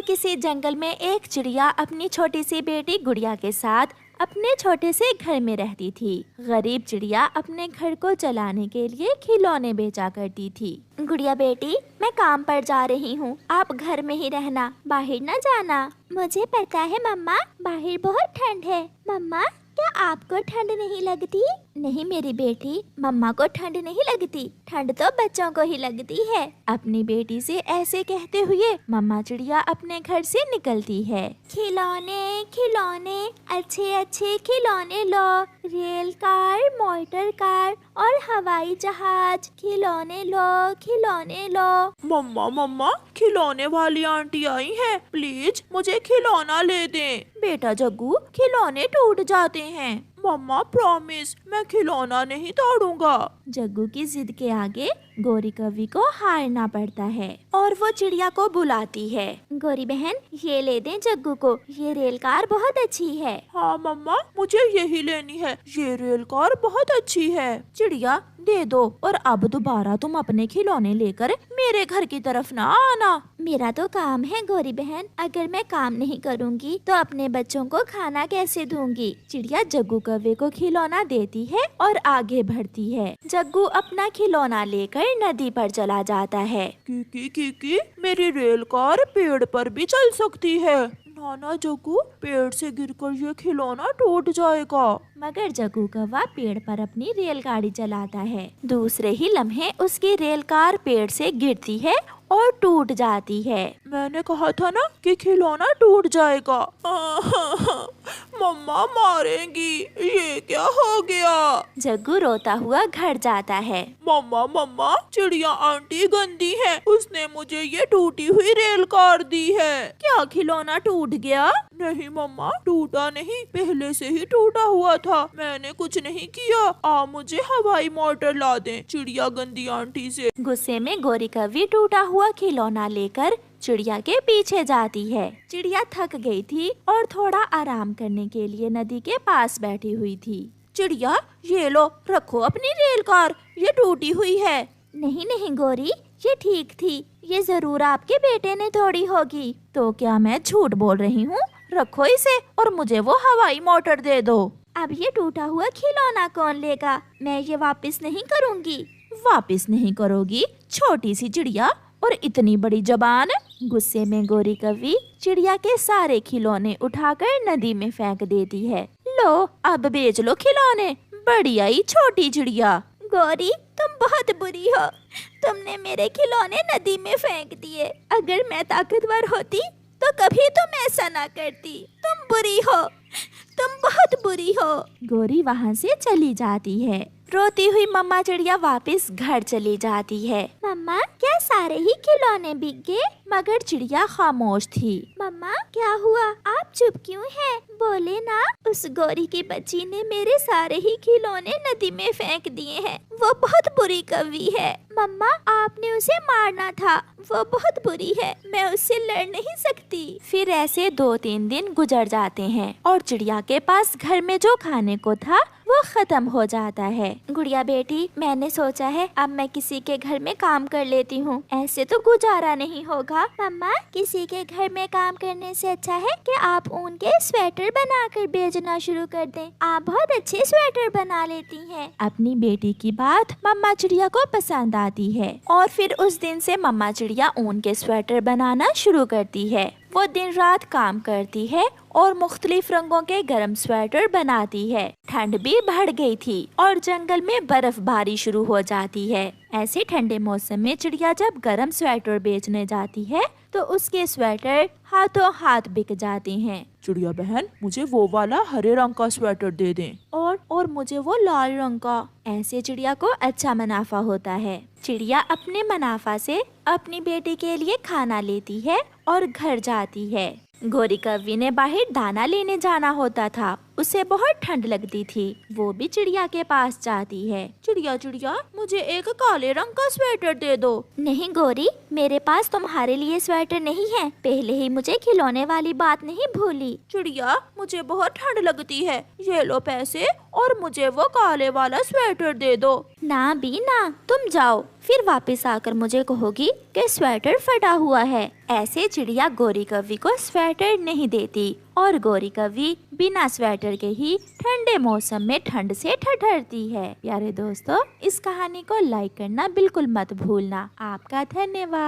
किसी जंगल में एक चिड़िया अपनी छोटी सी बेटी गुड़िया के साथ अपने छोटे से घर में रहती थी। गरीब चिड़िया अपने घर को चलाने के लिए खिलौने बेचा करती थी। गुड़िया बेटी, मैं काम पर जा रही हूँ, आप घर में ही रहना, बाहर न जाना। मुझे पता है मम्मा, बाहर बहुत ठंड है। मम्मा, क्या आपको ठंड नहीं लगती? नहीं मेरी बेटी, मम्मा को ठंड नहीं लगती, ठंड तो बच्चों को ही लगती है। अपनी बेटी से ऐसे कहते हुए मम्मा चिड़िया अपने घर से निकलती है। खिलौने खिलौने, अच्छे अच्छे खिलौने लो, रेल कार, मोटर कार और हवाई जहाज। खिलौने लो खिलौने लो। मम्मा मम्मा, खिलौने वाली आंटी आई है, प्लीज मुझे खिलौना ले दें। बेटा जग्गू, खिलौने टूट जाते हैं। मम्मा प्रॉमिस, मैं खिलौना नहीं तोड़ूंगा। जग्गू की जिद के आगे गोरी कौवी को हारना पड़ता है और वो चिड़िया को बुलाती है। गोरी बहन, ये ले दें जग्गू को, ये रेल कार बहुत अच्छी है। हाँ मम्मा, मुझे यही लेनी है, ये रेल कार बहुत अच्छी है। चिड़िया, दे दो, और अब दोबारा तुम अपने खिलौने लेकर मेरे घर की तरफ ना आना। मेरा तो काम है गोरी बहन, अगर मैं काम नहीं करूँगी तो अपने बच्चों को खाना कैसे दूंगी। चिड़िया जग्गू कौवे को खिलौना देती है और आगे बढ़ती है। जग्गू अपना खिलौना लेकर नदी पर चला जाता है। की मेरी रेल कार पेड़ पर भी चल सकती है। नाना जग्गू, पेड़ से गिरकर ये खिलौना टूट जाएगा। मगर जग्गू कौवा पेड़ पर अपनी रेलगाड़ी चलाता है। दूसरे ही लम्हे उसकी रेल कार पेड़ से गिरती है और टूट जाती है। मैंने कहा था ना कि खिलौना टूट जाएगा। मम्मा मारेंगी, ये क्या हो गया? जग्गू रोता हुआ घर जाता है। मम्मा मम्मा, चिड़िया आंटी गंदी है, उसने मुझे ये टूटी हुई रेल कार दी है। क्या खिलौना टूट गया? नहीं मम्मा, टूटा नहीं, पहले से ही टूटा हुआ था, मैंने कुछ नहीं किया। आप मुझे हवाई मोटर ला दें चिड़िया गंदी आंटी से। गुस्से में गोरी कौवी टूटा हुआ खिलौना लेकर चिड़िया के पीछे जाती है। चिड़िया थक गई थी और थोड़ा आराम करने के लिए नदी के पास बैठी हुई थी। चिड़िया, ये लो, रखो अपनी रेल कार, ये टूटी हुई है। नहीं नहीं गोरी, ये ठीक थी, ये जरूर आपके बेटे ने तोड़ी होगी। तो क्या मैं झूठ बोल रही हूँ? रखो इसे और मुझे वो हवाई मोटर दे दो। अब ये टूटा हुआ खिलौना कौन लेगा? मैं ये वापस नहीं करूँगी। वापस नहीं करोगी? छोटी सी चिड़िया और इतनी बड़ी जबान। गुस्से में गोरी कौवी चिड़िया के सारे खिलौने उठाकर नदी में फेंक देती है। लो, अब बेच लो खिलौने, बड़ी आई छोटी चिड़िया। गोरी, तुम बहुत बुरी हो, तुमने मेरे खिलौने नदी में फेंक दिए। अगर मैं ताकतवर होती तो कभी तुम ऐसा ना करती। तुम बुरी हो, तुम बहुत बुरी हो। गोरी वहाँ से चली जाती है। रोती हुई मम्मा चिड़िया वापस घर चली जाती है। मम्मा, क्या सारे ही खिलौने बिक गए? मगर चिड़िया खामोश थी। मम्मा, क्या हुआ? आप चुप क्यों हैं? बोले ना, उस गोरी की बच्ची ने मेरे सारे ही खिलौने नदी में फेंक दिए हैं। वो बहुत बुरी कौवी है। मम्मा, आपने उसे मारना था, वो बहुत बुरी है, मैं उससे लड़ नहीं सकती। फिर ऐसे 2-3 दिन गुजर जाते हैं और चिड़िया के पास घर में जो खाने को था वो खत्म हो जाता है। गुड़िया बेटी, मैंने सोचा है अब मैं किसी के घर में काम कर लेती हूँ, ऐसे तो गुजारा नहीं होगा। मम्मा, किसी के घर में काम करने से अच्छा है कि आप ऊन के स्वेटर बनाकर बेचना शुरू कर दें। आप बहुत अच्छे स्वेटर बना लेती हैं। अपनी बेटी की बात मम्मा चिड़िया को पसंद आती है और फिर उस दिन से मम्मा चिड़िया ऊन के स्वेटर बनाना शुरू करती है। वो दिन रात काम करती है और मुख्तलिफ रंगों के गर्म स्वेटर बनाती है। ठंड भी बढ़ गई थी और जंगल में बर्फबारी शुरू हो जाती है। ऐसे ठंडे मौसम में चिड़िया जब गर्म स्वेटर बेचने जाती है तो उसके स्वेटर हाथों हाथ बिक जाते हैं। चिड़िया बहन, मुझे वो वाला हरे रंग का स्वेटर दे दें। और मुझे वो लाल रंग का। ऐसे चिड़िया को अच्छा मुनाफा होता है। चिड़िया अपने मुनाफा से अपनी बेटी के लिए खाना लेती है और घर जाती है। गोरी कौवी ने बाहर दाना लेने जाना होता था, उसे बहुत ठंड लगती थी। वो भी चिड़िया के पास जाती है। चिड़िया चिड़िया, मुझे एक काले रंग का स्वेटर दे दो। नहीं गोरी, मेरे पास तुम्हारे लिए स्वेटर नहीं है, पहले ही मुझे खिलौने वाली बात नहीं भूली। चिड़िया, मुझे बहुत ठंड लगती है, ये लो पैसे और मुझे वो काले वाला स्वेटर दे दो। ना भी ना, तुम जाओ, फिर वापस आकर मुझे कहोगी कि स्वेटर फटा हुआ है। ऐसे चिड़िया गौरी कव्वी को स्वेटर नहीं देती और गौरी कव्वी बिना स्वेटर के ही ठंडे मौसम में ठंड से ठठरती है। प्यारे दोस्तों, इस कहानी को लाइक करना बिल्कुल मत भूलना। आपका धन्यवाद।